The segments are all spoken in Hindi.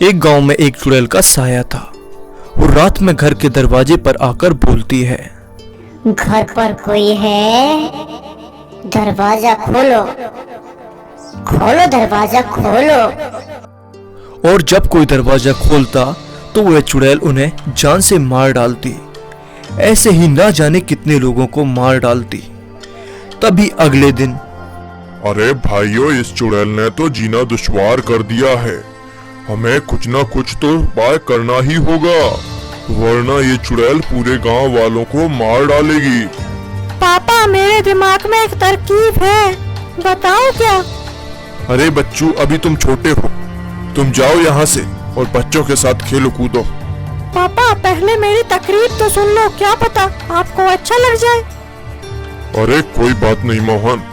एक गांव में एक चुड़ैल का साया था। वो रात में घर के दरवाजे पर आकर बोलती है, घर पर कोई है? दरवाजा खोलो, खोलो दरवाजा खोलो। और जब कोई दरवाजा खोलता तो वह चुड़ैल उन्हें जान से मार डालती। ऐसे ही ना जाने कितने लोगों को मार डालती। तभी अगले दिन, अरे भाइयों, इस चुड़ैल ने तो जीना दुश्वार कर दिया है। हमें कुछ ना कुछ तो उपाय करना ही होगा, वरना ये चुड़ैल पूरे गांव वालों को मार डालेगी। पापा, मेरे दिमाग में एक तरकीब है, बताओ क्या? अरे बच्चू, अभी तुम छोटे हो, तुम जाओ यहाँ से और बच्चों के साथ खेलो कूदो। पापा, पहले मेरी तकरीर तो सुन लो, क्या पता आपको अच्छा लग जाए। अरे कोई बात नहीं मोहन,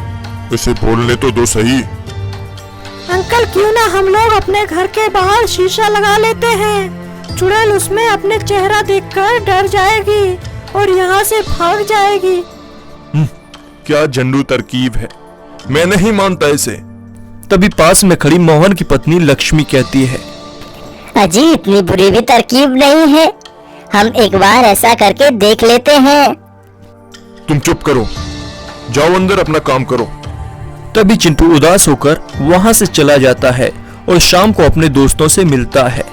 इसे बोलने तो दो सही। अंकल, क्यों ना हम लोग अपने घर के बाहर शीशा लगा लेते हैं। चुड़ैल उसमें अपने चेहरा देखकर डर जाएगी और यहाँ से भाग जाएगी। क्या झंडू तरकीब है, मैं नहीं मानता इसे। तभी पास में खड़ी मोहन की पत्नी लक्ष्मी कहती है, अजी, इतनी बुरी भी तरकीब नहीं है, हम एक बार ऐसा करके देख लेते हैं। तुम चुप करो, जाओ अंदर अपना काम करो। तभी चिंटू उदास होकर वहां से चला जाता है और शाम को अपने दोस्तों से मिलता है।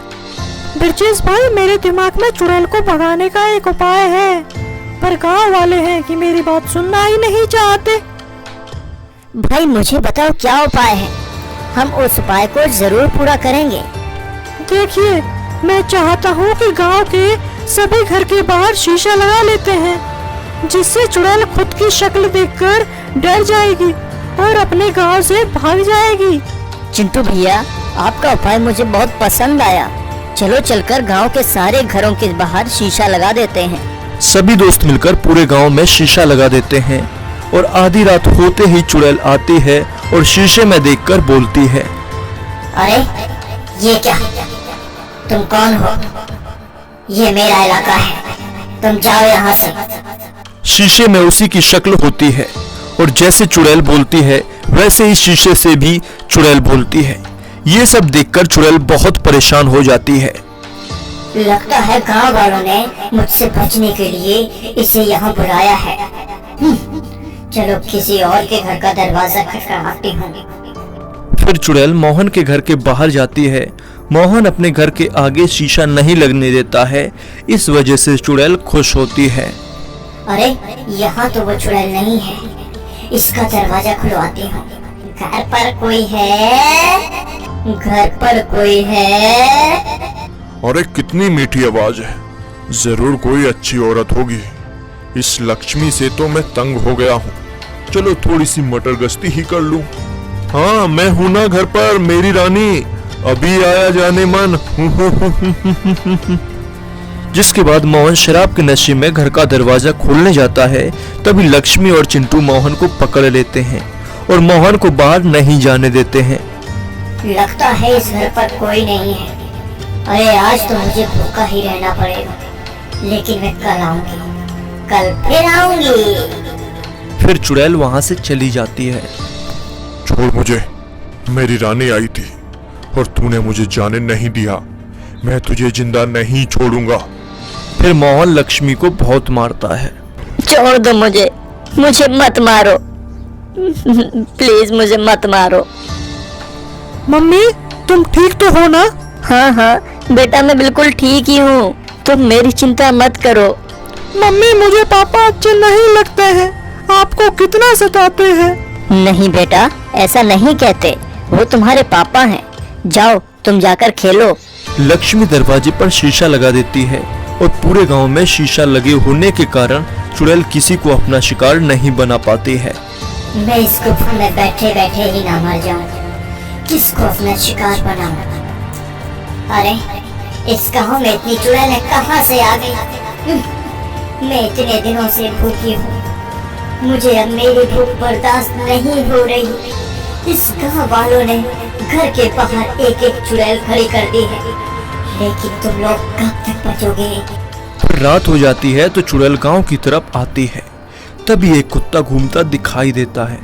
बिरजेश भाई, मेरे दिमाग में चुड़ैल को भगाने का एक उपाय है, पर गांव वाले हैं कि मेरी बात सुनना ही नहीं चाहते। भाई मुझे बताओ क्या उपाय है, हम उस उपाय को जरूर पूरा करेंगे। देखिए, मैं चाहता हूँ कि गांव के सभी घर के बाहर शीशा लगा लेते हैं, जिससे चुड़ैल खुद की शक्ल देखकर डर जाएगी और अपने गांव से भाग जाएगी। चिंटू भैया, आपका उपाय मुझे बहुत पसंद आया। चलो चलकर गांव के सारे घरों के बाहर शीशा लगा देते हैं। सभी दोस्त मिलकर पूरे गांव में शीशा लगा देते हैं और आधी रात होते ही चुड़ैल आती है और शीशे में देखकर बोलती है, अरे ये क्या, तुम कौन हो? ये मेरा इलाका है, तुम जाओ यहाँ से। शीशे में उसी की शक्ल होती है और जैसे चुड़ैल बोलती है वैसे ही शीशे से भी चुड़ैल बोलती है। ये सब देखकर चुड़ैल बहुत परेशान हो जाती है। लगता है गांव वालों ने मुझसे बचने के लिए इसे यहाँ बुलाया है। चलो किसी और के घर का दरवाजा खटखटाती हूँ। फिर चुड़ैल मोहन के घर के बाहर जाती है। मोहन अपने घर के आगे शीशा नहीं लगने देता है, इस वजह से चुड़ैल खुश होती है। अरे यहाँ तो वो चुड़ैल नहीं है, इसका दरवाजा खुलवाती हूँ। घर पर कोई है? घर पर कोई है? अरे कितनी मीठी आवाज है, जरूर कोई अच्छी औरत होगी। इस लक्ष्मी से तो मैं तंग हो गया हूँ, चलो थोड़ी सी मटर गश्ती ही कर लूं। हाँ, मैं हूं ना घर पर, मेरी रानी, अभी आया जाने मन। जिसके बाद मोहन शराब के नशे में घर का दरवाजा खोलने जाता है। तभी लक्ष्मी और चिंटू मोहन को पकड़ लेते हैं और मोहन को बाहर नहीं जाने देते हैं। लगता है इस घर पर कोई नहीं है। अरे आज तो मुझे भूखा ही रहना पड़ेगा, लेकिन मैं कल आऊंगी, कल फिर आऊंगी। फिर चुड़ैल वहां से चली जाती है। छोड़ मुझे, मेरी रानी आई थी और तूने मुझे जाने नहीं दिया, मैं तुझे जिंदा नहीं छोड़ूंगा। फिर मोहन लक्ष्मी को बहुत मारता है। छोड़ दो मुझे, मुझे मत मारो, प्लीज मुझे मत मारो। मम्मी, तुम ठीक तो हो ना? हाँ हाँ बेटा, मैं बिल्कुल ठीक ही हूँ, तुम मेरी चिंता मत करो। मम्मी, मुझे पापा अच्छे नहीं लगते हैं, आपको कितना सताते हैं। नहीं बेटा, ऐसा नहीं कहते, वो तुम्हारे पापा हैं। जाओ तुम जाकर खेलो। लक्ष्मी दरवाजे पर शीशा लगा देती है और पूरे गांव में शीशा लगे होने के कारण चुड़ैल किसी को अपना शिकार नहीं बना पाती है। मैं इस गुफा में बैठे बैठे ही ना मर जाऊं, किसको अपना शिकार बनाऊं? अरे इस गांव में इतनी चुड़ैलें कहां से आ गई? मैं इतने दिनों से भूखी हूँ, मुझे अब मेरी भूख बर्दाश्त नहीं हो रही। इस गांव वालों ने घर के बाहर एक एक चुड़ैल खड़ी कर दी है, लेकिन तुम लोग कब तक बचोगे? रात हो जाती है तो चुड़ैल गांव की तरफ आती है। तभी एक कुत्ता घूमता दिखाई देता है।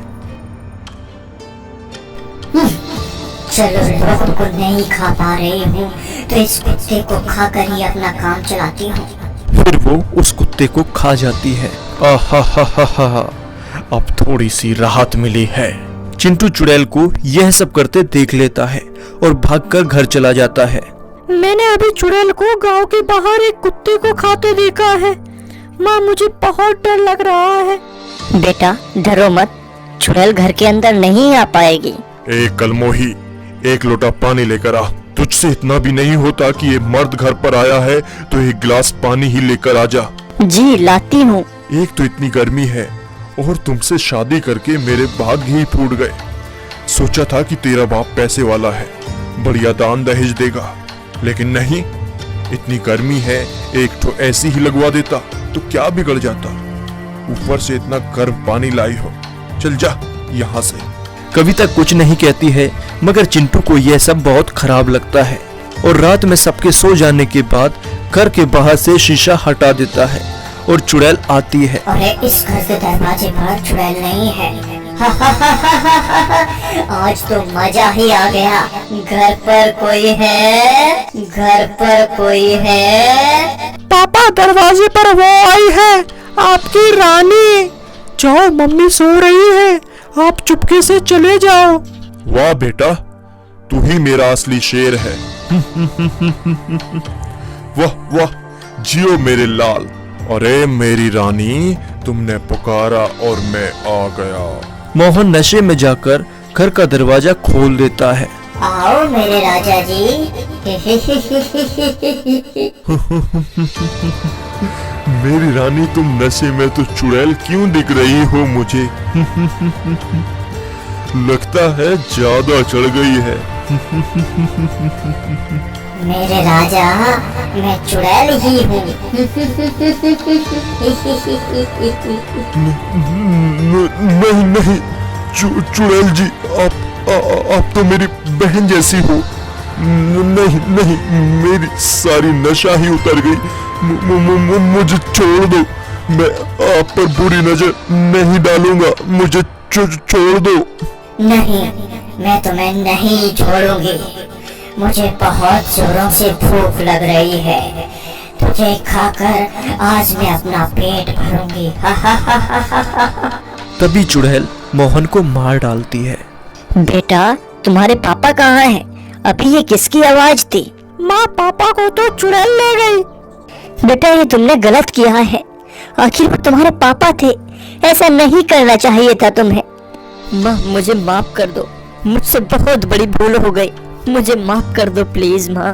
चलो लोगों को नहीं खा पा रही हूँ तो इस कुत्ते को खाकर ही अपना काम चलाती हूँ। फिर वो उस कुत्ते को खा जाती है। आहा, अब थोड़ी सी राहत मिली है। चिंटू चुड़ैल को यह सब करते देख लेता है और भागकर घर चला जाता है। मैंने अभी चुड़ैल को गांव के बाहर एक कुत्ते को खाते देखा है। माँ, मुझे बहुत डर लग रहा है। बेटा डरो मत, चुड़ैल घर के अंदर नहीं आ पाएगी। एक कलमोही, एक लोटा पानी लेकर आ। तुझसे इतना भी नहीं होता कि ये मर्द घर पर आया है तो एक गिलास पानी ही लेकर आ जा। जी लाती हूँ। एक तो इतनी गर्मी है और तुमसे शादी करके मेरे भाग्य ही फूट गए। सोचा था कि तेरा बाप पैसे वाला है, बढ़िया दान दहेज देगा, लेकिन नहीं, इतनी गर्मी है, एक तो ऐसी ही लगवा देता तो क्या बिगड़ जाता। ऊपर से इतना गर्म पानी लाई हो, चल जा यहाँ से। कविता कुछ नहीं कहती है, मगर चिंटू को यह सब बहुत खराब लगता है और रात में सबके सो जाने के बाद घर के बाहर से शीशा हटा देता है और चुड़ैल आती है। अरे इस घर के दरवाजे पर चुड़ैल नहीं है। आज तो मजा ही आ गया। घर पर कोई है? घर पर कोई है? पापा, दरवाजे पर वो आई है, आपकी रानी। जाओ, मम्मी सो रही है, आप चुपके से चले जाओ। वाह बेटा, तू ही मेरा असली शेर है। वाह वाह, जियो मेरे लाल। अरे मेरी रानी, तुमने पुकारा और मैं आ गया। मोहन नशे में जाकर घर का दरवाजा खोल देता है। आओ मेरे राजा जी। मेरी रानी, तुम नशे में तो चुड़ैल क्यों दिख रही हो मुझे? लगता है ज्यादा चढ़ गई है। मेरे राजा, मैं चुड़ैल ही हूँ। नहीं नहीं, चुड़ैल जी, आप तो मेरी बहन जैसी हो। नहीं नहीं, मेरी सारी नशा ही उतर गई। मुझे छोड़ दो, मैं आप पर बुरी नजर नहीं डालूंगा। मुझे छोड़ दो। नहीं, मैं तुम्हें नहीं छोड़ूंगी। मुझे बहुत जोरों से भूख लग रही है। तुझे खाकर आज मैं अपना पेट भरूंगी। तभी चुड़ैल मोहन को मार डालती है। बेटा, तुम्हारे पापा कहाँ हैं? अभी ये किसकी आवाज थी? माँ, पापा को तो चुड़ैल ले गई। बेटा, ये तुमने गलत किया है। आखिर वो तुम्हारे पापा थे, ऐसा नहीं करना चाहिए था तुम्हें। माँ, मुझे माफ कर दो, मुझसे बहुत बड़ी भूल हो गई। मुझे माफ कर दो प्लीज माँ,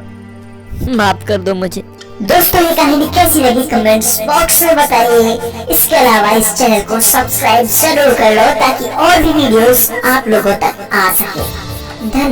माफ कर दो मुझे। दोस्तों, ये कहानी कैसी लगी कमेंट्स बॉक्स में बताइए। इसके अलावा इस चैनल को सब्सक्राइब जरूर कर लो ताकि और भी वीडियोस आप लोगों तक आ सके। धन्यवाद।